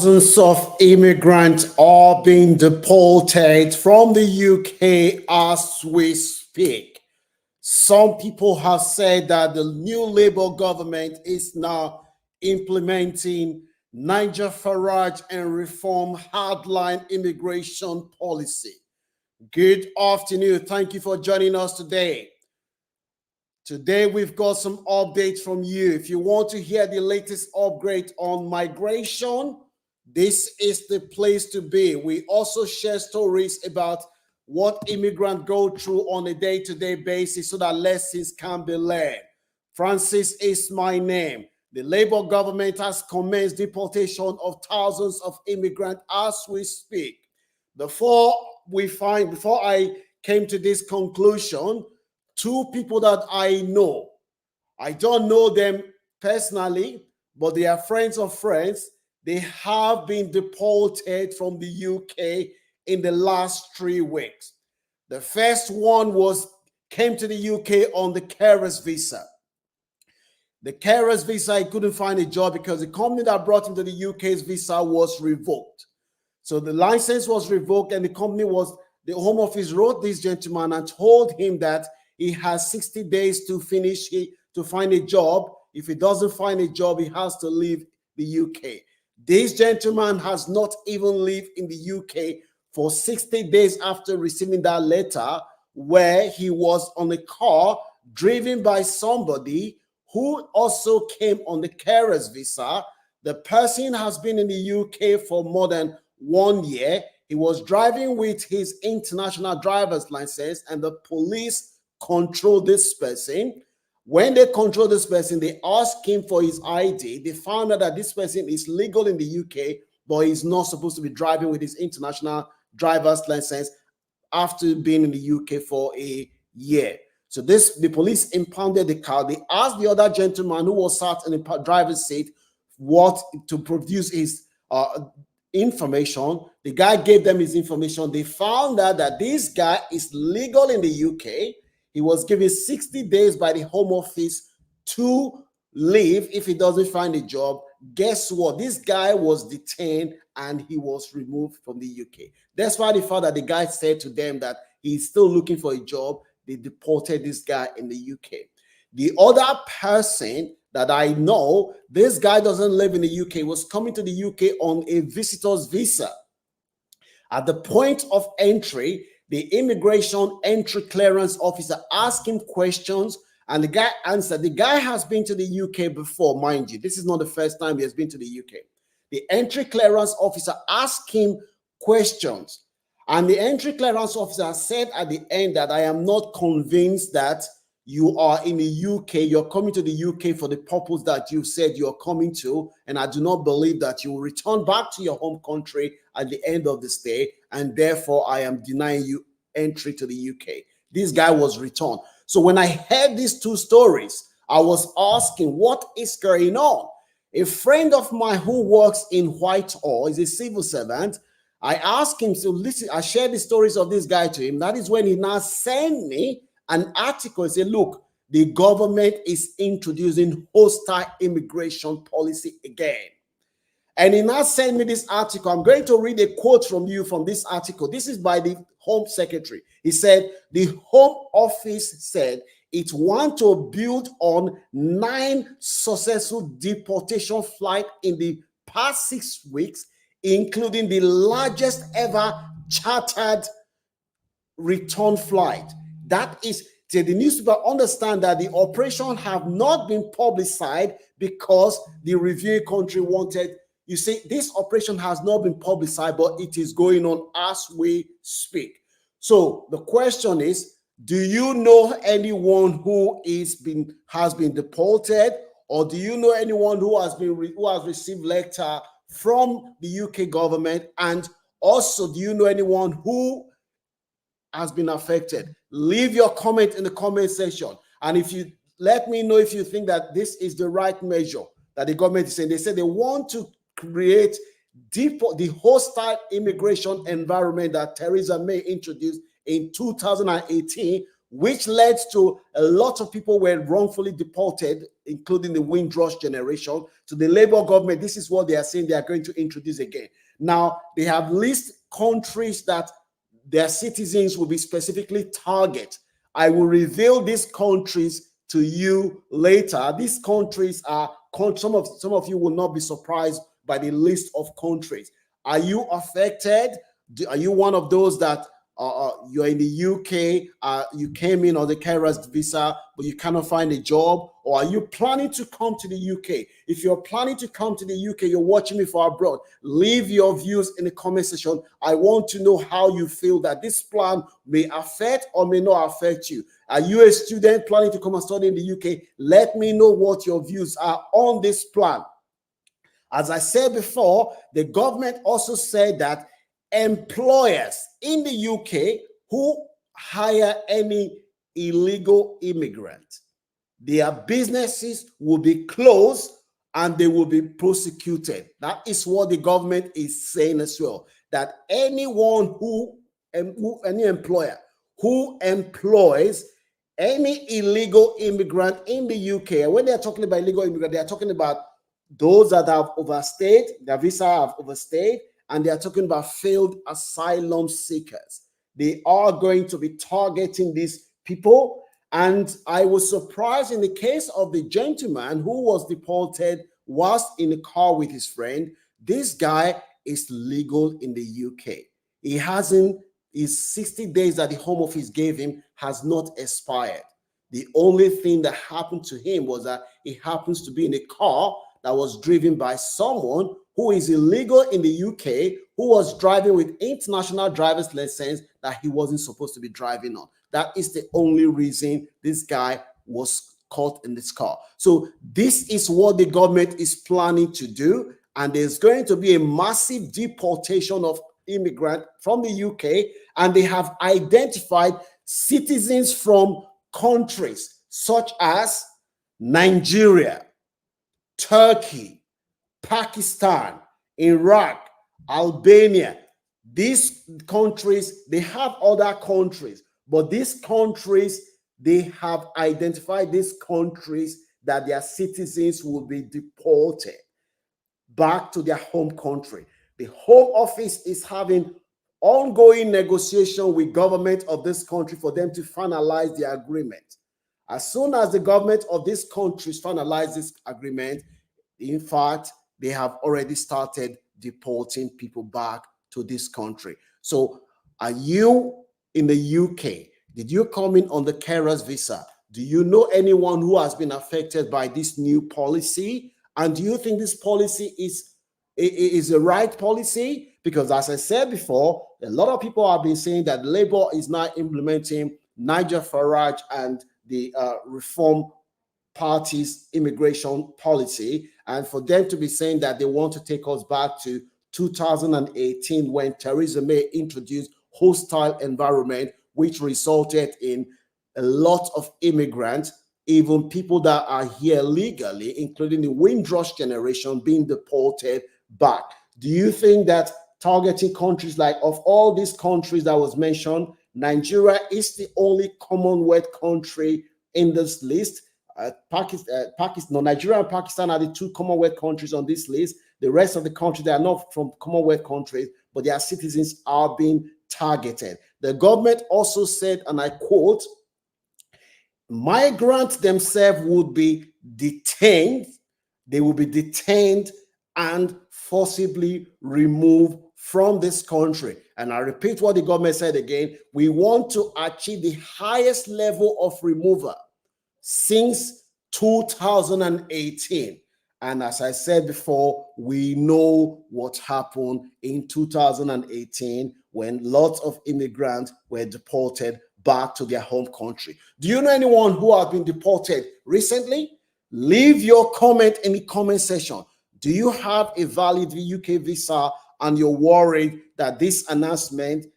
Thousands of immigrants are being deported from the UK as we speak. Some people have said that the new Labour government is now implementing Niger Farage and reform hardline immigration policy. Good afternoon. Thank you for joining us today. Today, we've got some updates from you. If you want to hear the latest upgrade on migration, this is the place to be. We also share stories about what immigrants go through on a day-to-day basis so that lessons can be learned. Francis is my name. The Labour government has commenced deportation of thousands of immigrants as we speak. Before I came to this conclusion, two people that I know. I don't know them personally, but they are friends of friends. They have been deported from the UK in the last 3 weeks. The first one came to the UK on the carer's visa. The carer's visa, he couldn't find a job because the company that brought him to the UK's visa was revoked. So the license was revoked, and the Home Office wrote this gentleman and told him that he has 60 days to find a job. If he doesn't find a job, he has to leave the UK. This gentleman has not even lived in the UK for 60 days after receiving that letter, where he was on a car driven by somebody who also came on the carer's visa. The person has been in the UK for more than 1 year. He was driving with his international driver's license, and the police control this person. When they control this person, they ask him for his ID. They found out that this person is legal in the UK, but he's not supposed to be driving with his international driver's license after being in the UK for a year. So the police impounded the car. They asked the other gentleman who was sat in the driver's seat to produce his information. The guy gave them his information. They found out that this guy is legal in the UK. He was given 60 days by the Home Office to leave if he doesn't find a job. Guess what? This guy was detained and he was removed from the UK. That's why they found that the guy said to them that he's still looking for a job. They deported this guy in the UK. The other person that I know, this guy doesn't live in the UK, was coming to the UK on a visitor's visa. At the point of entry, the immigration entry clearance officer asked him questions, and the guy answered. The guy has been to the UK before, mind you. This is not the first time he has been to the UK. The entry clearance officer asked him questions, and the entry clearance officer said at the end that I am not convinced that you are in the UK, you're coming to the UK for the purpose that you said you're coming to, and I do not believe that you will return back to your home country at the end of the stay, and therefore I am denying you entry to the UK. This guy was returned. So when I heard these two stories, I was asking, what is going on? A friend of mine who works in Whitehall is a civil servant. I asked him, so listen, I shared the stories of this guy to him. That is when he now sent me an article and said, look, the government is introducing hostile immigration policy again. And he now sent me this article. I'm going to read a quote from you from this article. This is by the Home Secretary. He said, the Home Office said it wants to build on 9 successful deportation flights in the past 6 weeks, including the largest ever chartered return flight. That is, the newspaper understand that the operation have not been publicized because the reviewing country wanted. You see, this operation has not been publicized, but it is going on as we speak. So the question is, do you know anyone who has been deported, or do you know anyone who has received letter from the UK government? And also, do you know anyone who has been affected? Leave your comment in the comment section, and if you let me know if you think that this is the right measure that the government is saying. They said they want to create the hostile immigration environment that Theresa May introduced in 2018, which led to a lot of people were wrongfully deported, including the Windrush generation, to the Labour government. This is what they are saying they are going to introduce again. Now, they have listed countries that their citizens will be specifically targeted. I will reveal these countries to you later. These countries are, some of you will not be surprised by the list of countries. Are you affected? Are you one of those that you're in the UK, you came in on the carers visa, but you cannot find a job? Or are you planning to come to the UK? If you're planning to come to the UK, you're watching me for abroad, leave your views in the comment section. I want to know how you feel that this plan may affect or may not affect you. Are you a student planning to come and study in the UK? Let me know what your views are on this plan. As I said before, the government also said that employers in the UK who hire any illegal immigrant, their businesses will be closed and they will be prosecuted. That is what the government is saying as well, that anyone any employer who employs any illegal immigrant in the UK, and when they're talking about illegal immigrant, they are talking about those that have overstayed, their visa have overstayed, and they are talking about failed asylum seekers. They are going to be targeting these people. And I was surprised in the case of the gentleman who was deported whilst in the car with his friend. This guy is legal in the UK. He hasn't, his 60 days that the Home Office gave him has not expired. The only thing that happened to him was that he happens to be in a car that was driven by someone who is illegal in the UK, who was driving with international driver's license that he wasn't supposed to be driving on. That is the only reason this guy was caught in this car. So this is what the government is planning to do. And there's going to be a massive deportation of immigrants from the UK. And they have identified citizens from countries such as Nigeria, Turkey, Pakistan, Iraq, Albania. These countries, they have other countries, but these countries, they have identified these countries that their citizens will be deported back to their home country. The Home Office is having ongoing negotiation with government of this country for them to finalize the agreement. As soon as the government of these countries finalize this agreement, in fact, they have already started deporting people back to this country. So are you in the UK? Did you come in on the carer's visa? Do you know anyone who has been affected by this new policy? And do you think this policy is the right policy? Because as I said before, a lot of people have been saying that Labour is now implementing Nigel Farage and the Reform Party's immigration policy, and for them to be saying that they want to take us back to 2018 when Theresa May introduced hostile environment, which resulted in a lot of immigrants, even people that are here legally, including the Windrush generation, being deported back. Do you think that targeting countries like, of all these countries that was mentioned, Nigeria is the only Commonwealth country in this list? Nigeria and Pakistan are the two Commonwealth countries on this list. The rest of the countries, they are not from Commonwealth countries, but their citizens are being targeted. The government also said, and I quote, migrants themselves would be detained. They will be detained and forcibly removed from this country. And I repeat what the government said again. We want to achieve the highest level of removal since 2018. And as I said before, we know what happened in 2018 when lots of immigrants were deported back to their home country. Do you know anyone who has been deported recently? Leave your comment in the comment section. Do you have a valid UK visa and you're worried that this announcement,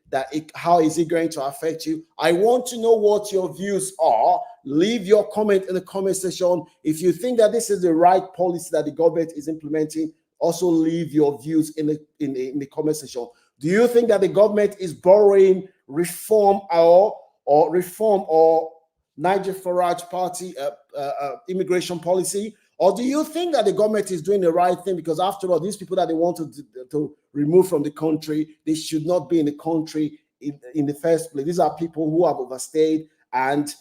how is it going to affect you? I want to know what your views are. Leave your comment in the comment section. If you think that this is the right policy that the government is implementing, also leave your views in the comment section. Do you think that the government is borrowing reform or or reform or Nigel Farage party immigration policy? Or do you think that the government is doing the right thing? Because after all, these people that they want to remove from the country, they should not be in the country in the first place. These are people who have overstayed and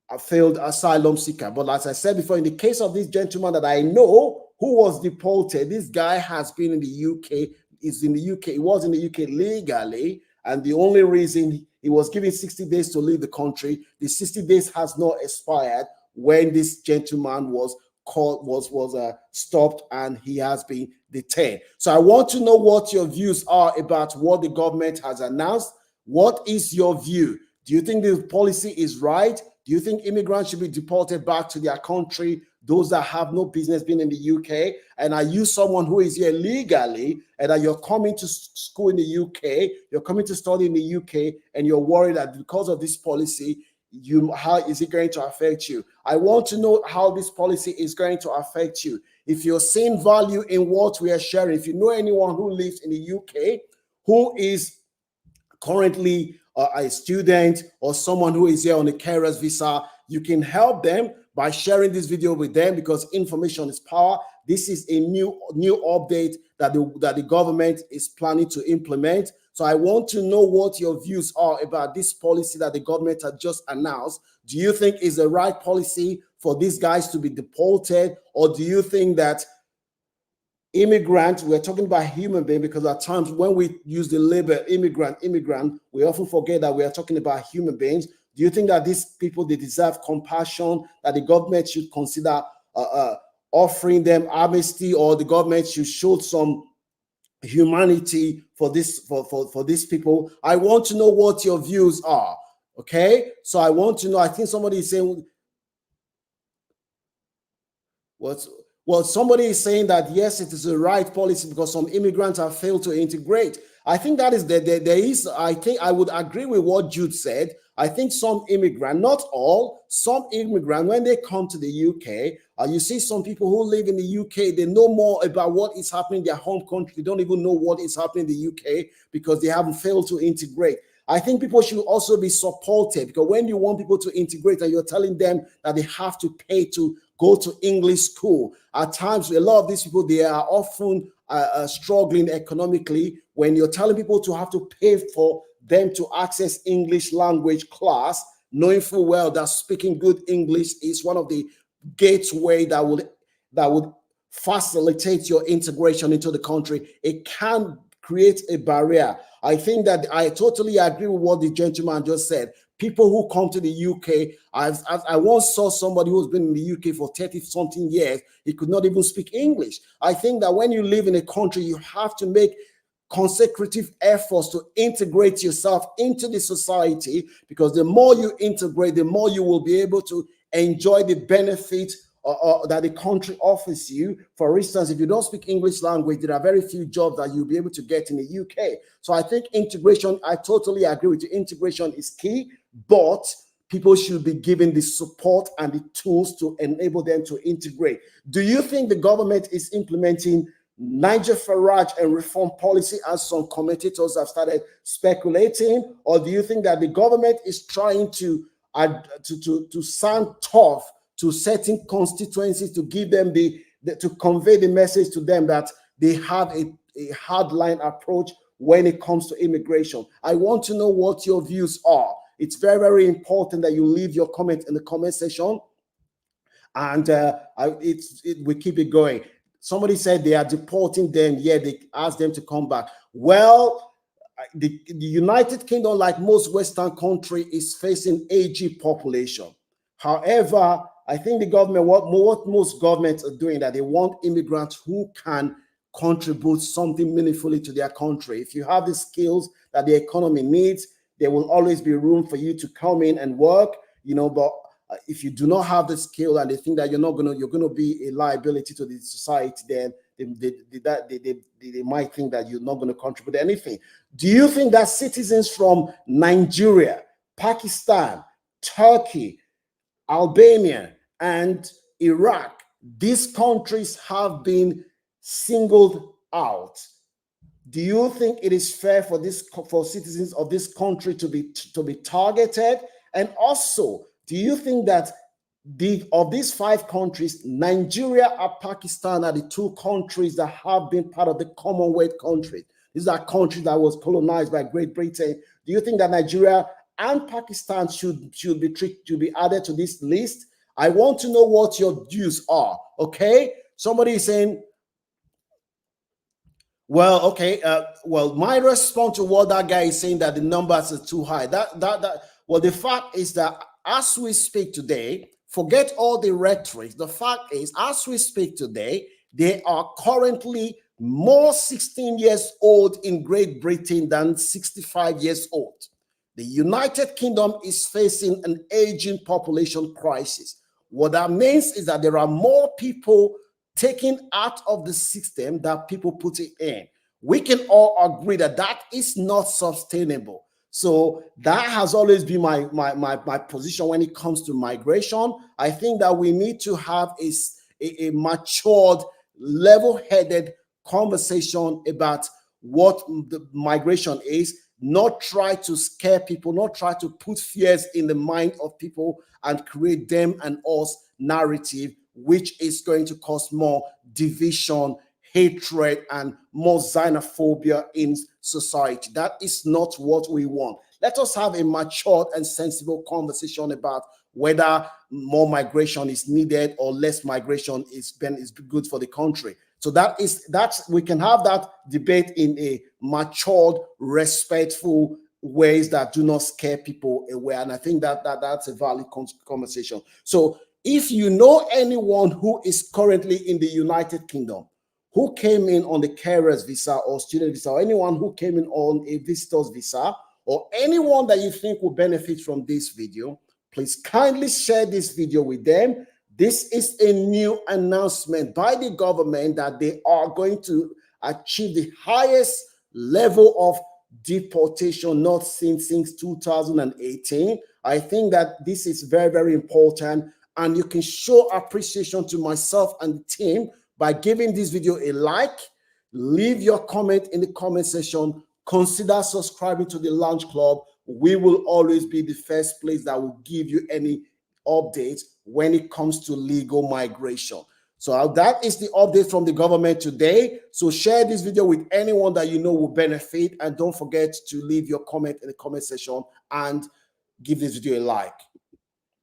a failed asylum seeker. But as I said before, in the case of this gentleman that I know who was deported, this guy has been in the UK, is in the UK, he was in the UK legally, and the only reason he was given 60 days to leave the country, the 60 days has not expired when this gentleman was caught, was stopped, and he has been detained. So I want to know what your views are about what the government has announced. What is your view? Do you think the policy is right? Do you think immigrants should be deported back to their country, those that have no business being in the UK? And are you someone who is here legally and that you're coming to school in the UK, you're coming to study in the UK, and you're worried that because of this policy, how is it going to affect you? I want to know how this policy is going to affect you. If you're seeing value in what we are sharing, if you know anyone who lives in the UK who is currently a student or someone who is here on a carer's visa, you can help them by sharing this video with them, because information is power. This is a new update that the government is planning to implement. So I want to know what your views are about this policy that the government has just announced. Do you think is the right policy for these guys to be deported, or do you think that immigrant, we're talking about human being, because at times when we use the label immigrant, we often forget that we are talking about human beings. Do you think that these people, they deserve compassion, that the government should consider offering them amnesty, or the government should show some humanity for these people? I want to know what your views are. Okay, so I want to know. I think somebody is saying what's well, somebody is saying that yes, it is the right policy because some immigrants have failed to integrate. I think that is there is. I think I would agree with what Jude said. I think some immigrant, not all, some immigrant, when they come to the UK, you see some people who live in the UK, they know more about what is happening in their home country. They don't even know what is happening in the UK because they haven't failed to integrate. I think people should also be supported, because when you want people to integrate and you're telling them that they have to pay to go to English school, at times a lot of these people, they are often struggling economically. When you're telling people to have to pay for them to access English language class, knowing full well that speaking good English is one of the gateway that would facilitate your integration into the country, it can create a barrier. I think that I totally agree with what the gentleman just said. People who come to the UK, I once saw somebody who's been in the UK for 30 something years. He could not even speak English. I think that when you live in a country, you have to make consecutive efforts to integrate yourself into the society, because the more you integrate, the more you will be able to enjoy the benefit that the country offers you. For instance, if you don't speak English language, there are very few jobs that you'll be able to get in the UK. So I think integration, I totally agree with you. Integration is key, but people should be given the support and the tools to enable them to integrate. Do you think the government is implementing Nigel Farage and reform policy, as some commentators have started speculating, or do you think that the government is trying to sound tough to certain constituencies, to give them to convey the message to them that they have a hardline approach when it comes to immigration? I want to know what your views are. It's very, very important that you leave your comment in the comment section, and we keep it going. Somebody said they are deporting them. Yeah, they asked them to come back. Well, the United Kingdom, like most Western country, is facing aging population. However, I think the government, what most governments are doing, that they want immigrants who can contribute something meaningfully to their country. If you have the skills that the economy needs, there will always be room for you to come in and work, but if you do not have the skill and they think that you're going to be a liability to the society, then they might think that you're not going to contribute anything. Do you think that citizens from Nigeria, Pakistan, Turkey, Albania, and Iraq, these countries have been singled out? Do you think it is fair for for citizens of this country to be targeted? And also, do you think that of these five countries, Nigeria and Pakistan are the two countries that have been part of the Commonwealth countries? These are countries that was colonized by Great Britain. Do you think that Nigeria and Pakistan should be added to this list? I want to know what your views are. Okay, somebody is saying, well, okay. Well, my response to what that guy is saying, that the numbers are too high. Well, the fact is that as we speak today, forget all the rhetoric. The fact is, as we speak today, there are currently more 16 years old in Great Britain than 65 years old. The United Kingdom is facing an aging population crisis. What that means is that there are more people taken out of the system that people put it in. We can all agree that that is not sustainable. So that has always been my position when it comes to migration. I think that we need to have a matured, level-headed conversation about what the migration is, not try to scare people, not try to put fears in the mind of people and create them and us narrative, which is going to cause more division, hatred, and more xenophobia in society. That is not what we want. Let us have a matured and sensible conversation about whether more migration is needed or less migration is good for the country. So that's we can have that debate in a matured, respectful ways that do not scare people away. And I think that's a valid conversation. So if you know anyone who is currently in the United Kingdom, who came in on the carer's visa or student visa, or anyone who came in on a visitor's visa, or anyone that you think will benefit from this video, please kindly share this video with them. This is a new announcement by the government that they are going to achieve the highest level of deportation not seen since 2018. I think that this is very, very important, and you can show appreciation to myself and the team by giving this video a like. Leave your comment in the comment section. Consider subscribing to the Lounge Club. We will always be the first place that will give you any updates when it comes to legal migration. So that is the update from the government today. So share this video with anyone that you know will benefit, and don't forget to leave your comment in the comment section and give this video a like.